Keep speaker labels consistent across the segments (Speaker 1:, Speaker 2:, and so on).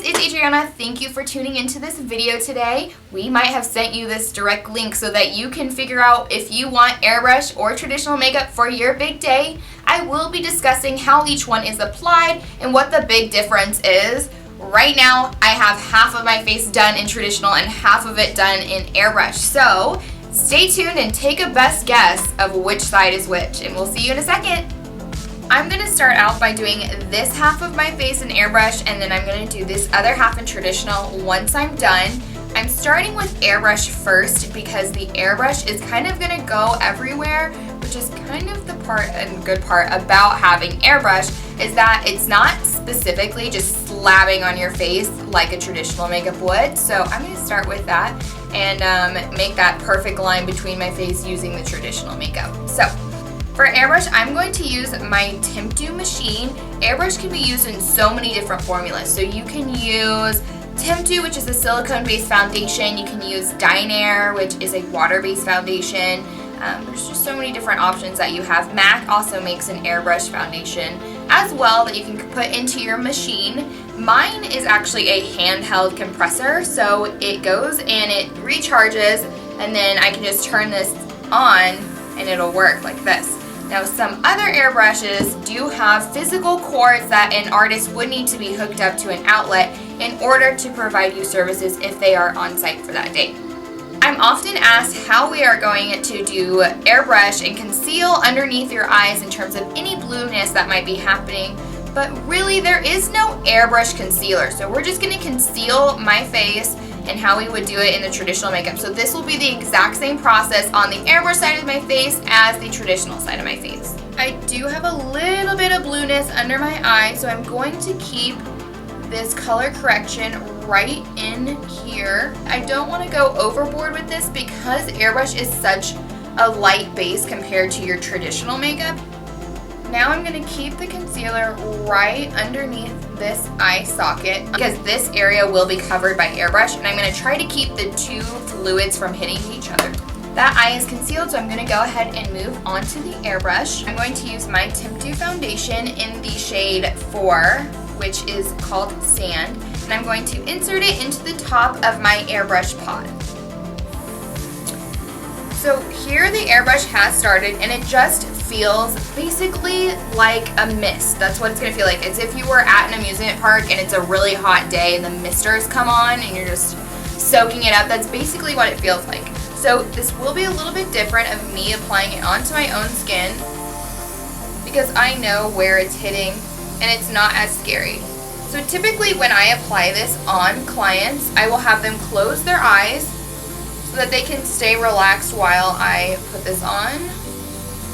Speaker 1: it's Adriana. Thank you for tuning into this video today. We might have sent you this direct link so that you can figure out if you want airbrush or traditional makeup for your big day. I will be discussing how each one is applied and what the big difference is. Right now, I have half of my face done in traditional and half of it done in airbrush. So stay tuned and take a best guess of which side is which, and we'll see you in a second. I'm going to start out by doing this half of my face in airbrush, and then I'm going to do this other half in traditional once I'm done. I'm starting with airbrush first because the airbrush is kind of going to go everywhere, which is kind of the part and good part about having airbrush is that it's not specifically just slabbing on your face like a traditional makeup would. So I'm going to start with that and make that perfect line between my face using the traditional makeup. So for airbrush, I'm going to use my Temptu machine. Airbrush can be used in so many different formulas. So you can use Temptu, which is a silicone-based foundation. You can use Dinair, which is a water-based foundation. There's just so many different options that you have. MAC also makes an airbrush foundation as well that you can put into your machine. Mine is actually a handheld compressor, so it goes and it recharges, and then I can just turn this on and it'll work like this. Now, some other airbrushes do have physical cords that an artist would need to be hooked up to an outlet in order to provide you services if they are on site for that day. I'm often asked how we are going to do airbrush and conceal underneath your eyes in terms of any blueness that might be happening, but really there is no airbrush concealer. So we're just going to conceal my face and how we would do it in the traditional makeup. So this will be the exact same process on the airbrush side of my face as the traditional side of my face. I do have a little bit of blueness under my eye, so I'm going to keep this color correction right in here. I don't want to go overboard with this because airbrush is such a light base compared to your traditional makeup. Now I'm going to keep the concealer right underneath this eye socket because this area will be covered by airbrush, and I'm going to try to keep the two fluids from hitting each other. That eye is concealed, so I'm going to go ahead and move on to the airbrush. I'm going to use my Temptu foundation in the shade 4, which is called Sand, and I'm going to insert it into the top of my airbrush pod. So here the airbrush has started, and it just feels basically like a mist. That's what it's going to feel like. It's if you were at an amusement park and it's a really hot day and the misters come on and you're just soaking it up. That's basically what it feels like. So this will be a little bit different of me applying it onto my own skin because I know where it's hitting and it's not as scary. So typically when I apply this on clients, I will have them close their eyes so that they can stay relaxed while I put this on.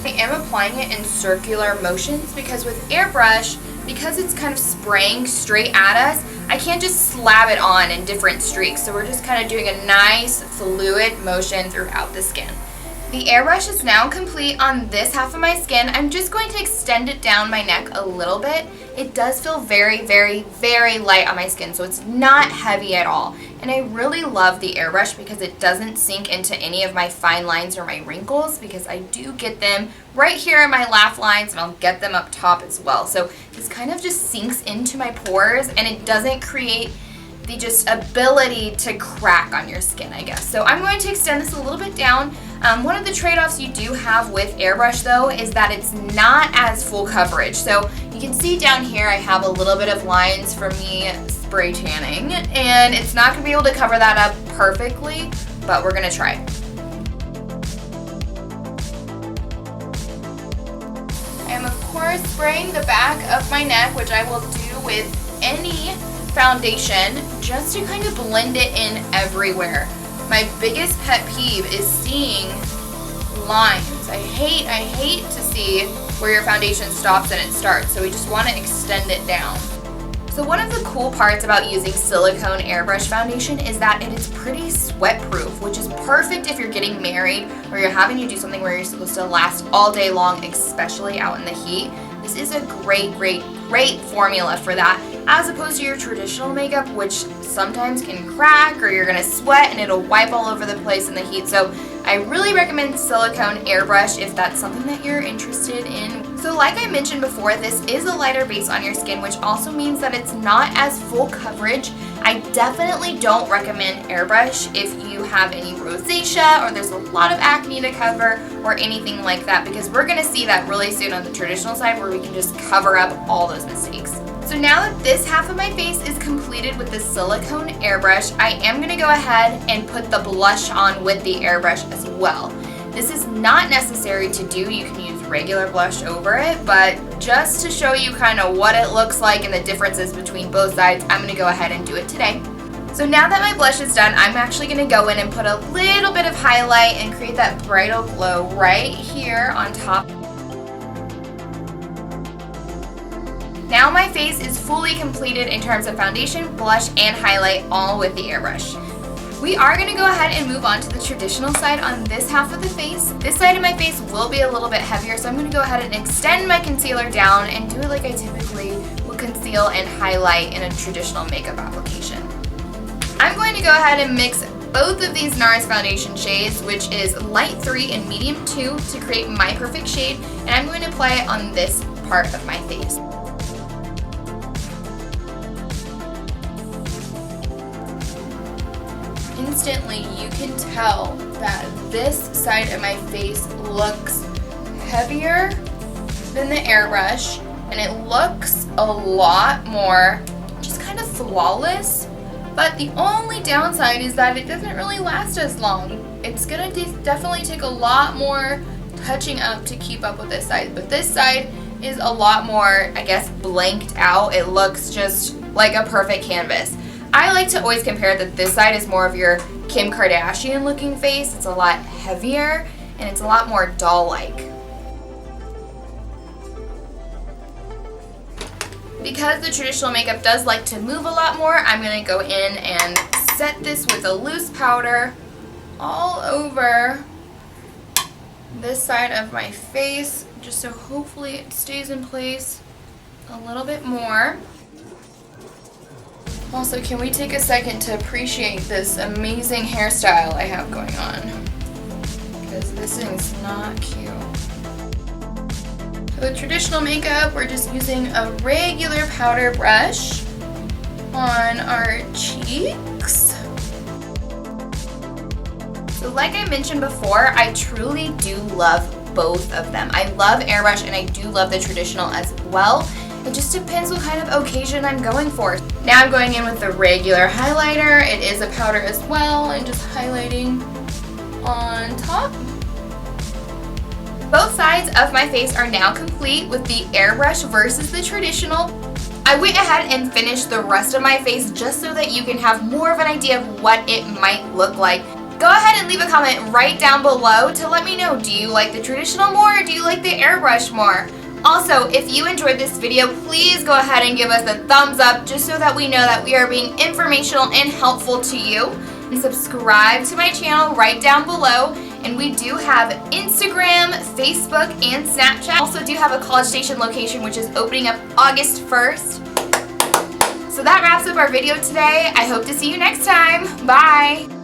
Speaker 1: I am applying it in circular motions because with airbrush, because it's kind of spraying straight at us, I can't just slab it on in different streaks. So we're just kind of doing a nice fluid motion throughout the skin. The airbrush is now complete on this half of my skin. I'm just going to extend it down my neck a little bit. It does feel very, very, very light on my skin, so it's not heavy at all. And I really love the airbrush because it doesn't sink into any of my fine lines or my wrinkles because I do get them right here in my laugh lines, and I'll get them up top as well. So this kind of just sinks into my pores and it doesn't create the just ability to crack on your skin, I guess. So I'm going to extend this a little bit down. One of the trade-offs you do have with airbrush though is that it's not as full coverage. So you can see down here I have a little bit of lines from me spray tanning, and it's not going to be able to cover that up perfectly, but we're going to try. I am of course spraying the back of my neck, which I will do with any foundation just to kind of blend it in everywhere. My biggest pet peeve is seeing lines. I hate to see where your foundation stops and it starts, so we just want to extend it down. So one of the cool parts about using silicone airbrush foundation is that it is pretty sweat proof, which is perfect if you're getting married or you're having to do something where you're supposed to last all day long, especially out in the heat. This is a great formula for that, as opposed to your traditional makeup, which sometimes can crack or you're gonna sweat and it'll wipe all over the place in the heat. So I really recommend silicone airbrush if that's something that you're interested in So like I mentioned before, this is a lighter base on your skin, which also means that it's not as full coverage. I definitely don't recommend Airbrush if you have any rosacea or there's a lot of acne to cover or anything like that, because we're going to see that really soon on the traditional side where we can just cover up all those mistakes. So now that this half of my face is completed with the silicone airbrush, I am going to go ahead and put the blush on with the airbrush as well. This is not necessary to do. You can use regular blush over it, but just to show you kind of what it looks like and the differences between both sides, I'm going to go ahead and do it today. So now that my blush is done, I'm actually going to go in and put a little bit of highlight and create that bridal glow right here on top. Now my face is fully completed in terms of foundation, blush, and highlight, all with the airbrush. We are going to go ahead and move on to the traditional side on this half of the face. This side of my face will be a little bit heavier, so I'm going to go ahead and extend my concealer down and do it like I typically would conceal and highlight in a traditional makeup application. I'm going to go ahead and mix both of these NARS foundation shades, which is Light 3 and Medium 2, to create my perfect shade, and I'm going to apply it on this part of my face. Instantly, you can tell that this side of my face looks heavier than the airbrush, and it looks a lot more just kind of flawless. But the only downside is that it doesn't really last as long. It's gonna definitely take a lot more touching up to keep up with this side, but this side is a lot more, I guess, blanked out. It looks just like a perfect canvas. I like to always compare that this side is more of your Kim Kardashian looking face. It's a lot heavier and it's a lot more doll-like. Because the traditional makeup does like to move a lot more, I'm going to go in and set this with a loose powder all over this side of my face, just so hopefully it stays in place a little bit more. Also, can we take a second to appreciate this amazing hairstyle I have going on? Because this thing's not cute. For the traditional makeup, we're just using a regular powder brush on our cheeks. So like I mentioned before, I truly do love both of them. I love airbrush and I do love the traditional as well. It just depends what kind of occasion I'm going for. Now I'm going in with the regular highlighter. It is a powder as well, and just highlighting on top. Both sides of my face are now complete with the airbrush versus the traditional. I went ahead and finished the rest of my face just so that you can have more of an idea of what it might look like. Go ahead and leave a comment right down below to let me know, do you like the traditional more or do you like the airbrush more? Also, if you enjoyed this video, please go ahead and give us a thumbs up just so that we know that we are being informational and helpful to you. And subscribe to my channel right down below. And we do have Instagram, Facebook, and Snapchat. Also do have a College Station location, which is opening up August 1st. So that wraps up our video today. I hope to see you next time. Bye!